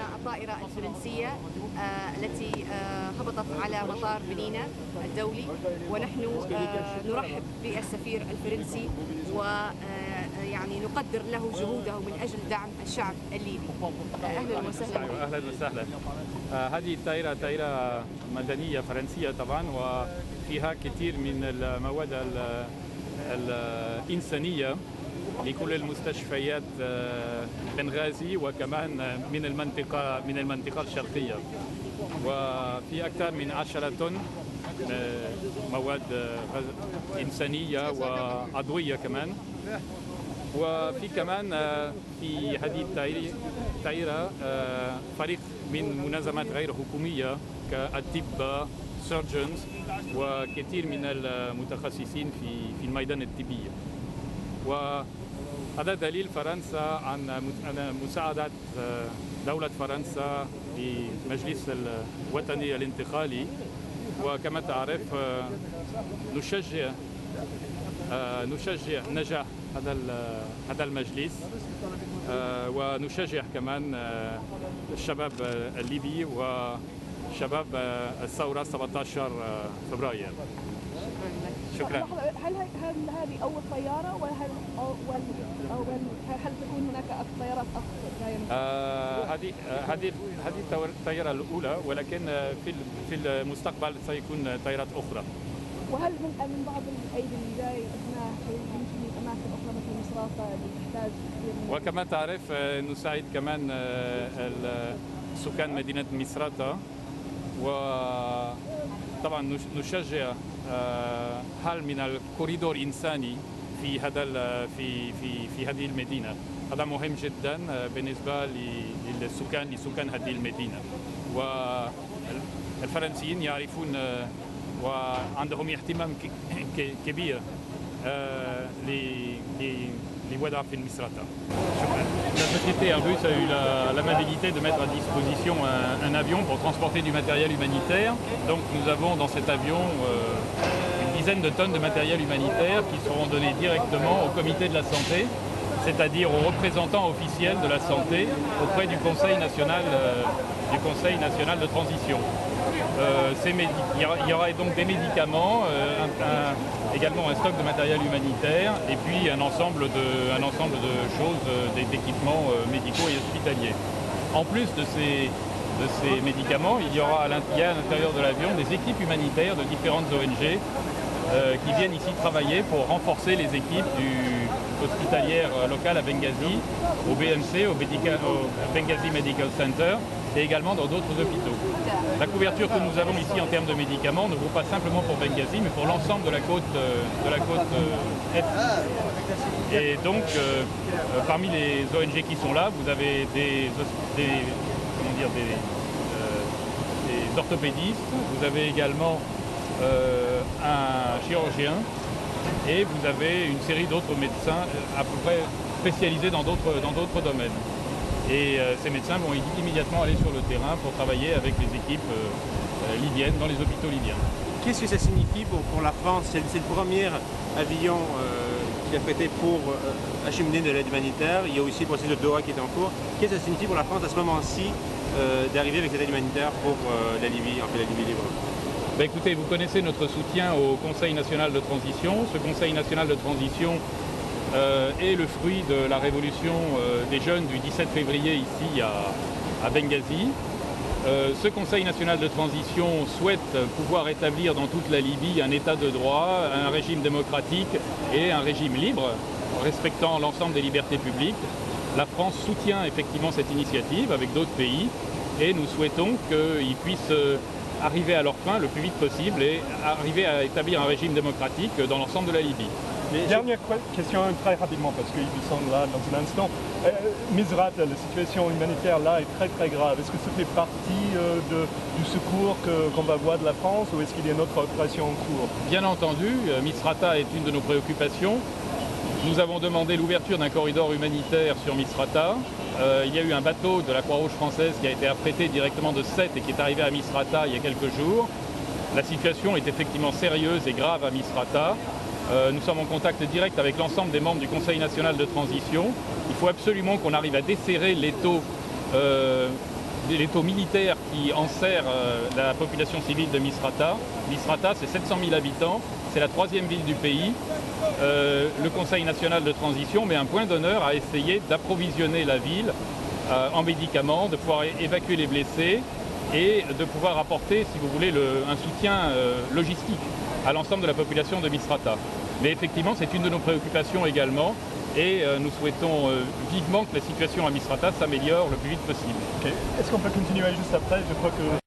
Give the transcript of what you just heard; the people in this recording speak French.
الطائرة الفرنسية التي هبطت على مطار بنينة الدولي، ونحن نرحب بالسفير الفرنسي ويعني نقدر له جهوده من أجل دعم الشعب الليبي. أهلا وسهلا. أهلا وسهلا. هذه الطائرة طائرة مدنية فرنسية طبعا، وفيها كثير من المواد الإنسانية لكل المستشفيات بنغازي وكمان من المنطقة الشرقية، وفي أكثر من 10 طن مواد إنسانية وعضوية كمان. وفي كمان في هذه الطائرة فريق من منظمات غير حكومية كأطباء سيرجنز وكثير من المتخصصين في الميدان الطبي. وهذا دليل فرنسا عن مساعدة دولة فرنسا لمجلس الوطني الانتقالي. وكما تعرف نشجع نجاح هذا المجلس، ونشجع كمان الشباب الليبي وشباب الثورة 17 فبراير. شكرا. هل هذه أول طيارة هل تكون هناك طيارات أخرى؟ هذه الطيارة الأولى، ولكن في المستقبل سيكون طائرات أخرى. وهل من بعض الأيدي اللي جاي هنا يمكن من أماكن أخرى مثل مصراتة اللي تحتاج؟ وكما تعرف نساعد كمان سكان مدينة مصراتة، وطبعا نشجع حل من الكوريدور الإنساني في هذه المدينة. هذا مهم جدا بالنسبة لسكان هذه المدينة، والفرنسيين يعرفون وعندهم اهتمام كبير لوضع في مصراتة. La société Airbus a eu l'amabilité de mettre à disposition un avion pour transporter du matériel humanitaire. Donc nous avons dans cet avion une dizaine de tonnes de matériel humanitaire qui seront données directement au comité de la santé, c'est-à-dire aux représentants officiels de la santé auprès du Conseil national de transition. Il y aura donc des médicaments, également un stock de matériel humanitaire et puis un ensemble de choses, d'équipements médicaux et hospitaliers. En plus de ces médicaments, il y a à l'intérieur de l'avion des équipes humanitaires de différentes ONG qui viennent ici travailler pour renforcer les équipes hospitalières locales à Benghazi, au BMC, au Benghazi Medical Center, et également dans d'autres hôpitaux. La couverture que nous avons ici en termes de médicaments ne vaut pas simplement pour Benghazi, mais pour l'ensemble de la côte est. Et donc, parmi les ONG qui sont là, vous avez des orthopédistes, vous avez également un chirurgien, et vous avez une série d'autres médecins à peu près spécialisés dans d'autres domaines. Et ces médecins vont immédiatement aller sur le terrain pour travailler avec les équipes libyennes dans les hôpitaux libyens. Qu'est-ce que ça signifie pour la France? C'est le premier avion qui a prêté pour acheminer de l'aide humanitaire. Il y a aussi le processus de Doha qui est en cours. Qu'est-ce que ça signifie pour la France à ce moment-ci d'arriver avec cette aide humanitaire pour la Libye, en fait la Libye libre? Ben écoutez, vous connaissez notre soutien au Conseil national de transition. Ce Conseil national de transition est le fruit de la révolution des jeunes du 17 février ici à Benghazi. Ce Conseil national de transition souhaite pouvoir établir dans toute la Libye un état de droit, un régime démocratique et un régime libre, respectant l'ensemble des libertés publiques. La France soutient effectivement cette initiative avec d'autres pays et nous souhaitons qu'ils puissent arriver à leur fin le plus vite possible et arriver à établir un régime démocratique dans l'ensemble de la Libye. Dernière question très rapidement parce qu'ils sont là dans un instant. Misrata, la situation humanitaire là est très très grave. Est-ce que ça fait partie du secours qu'on va voir de la France ou est-ce qu'il y a une autre opération en cours? Bien entendu, Misrata est une de nos préoccupations. Nous avons demandé l'ouverture d'un corridor humanitaire sur Misrata. Il y a eu un bateau de la Croix-Rouge française qui a été affrété directement de Sète et qui est arrivé à Misrata il y a quelques jours. La situation est effectivement sérieuse et grave à Misrata. Nous sommes en contact direct avec l'ensemble des membres du Conseil national de transition. Il faut absolument qu'on arrive à desserrer l'étau les taux militaires qui enserrent la population civile de Misrata. Misrata, c'est 700 000 habitants, c'est la 3e ville du pays. Le Conseil national de transition met un point d'honneur à essayer d'approvisionner la ville en médicaments, de pouvoir évacuer les blessés et de pouvoir apporter, si vous voulez, un soutien logistique à l'ensemble de la population de Misrata. Mais effectivement, c'est une de nos préoccupations également et nous souhaitons vivement que la situation à Misrata s'améliore le plus vite possible. Okay. Est-ce qu'on peut continuer juste après? Je crois que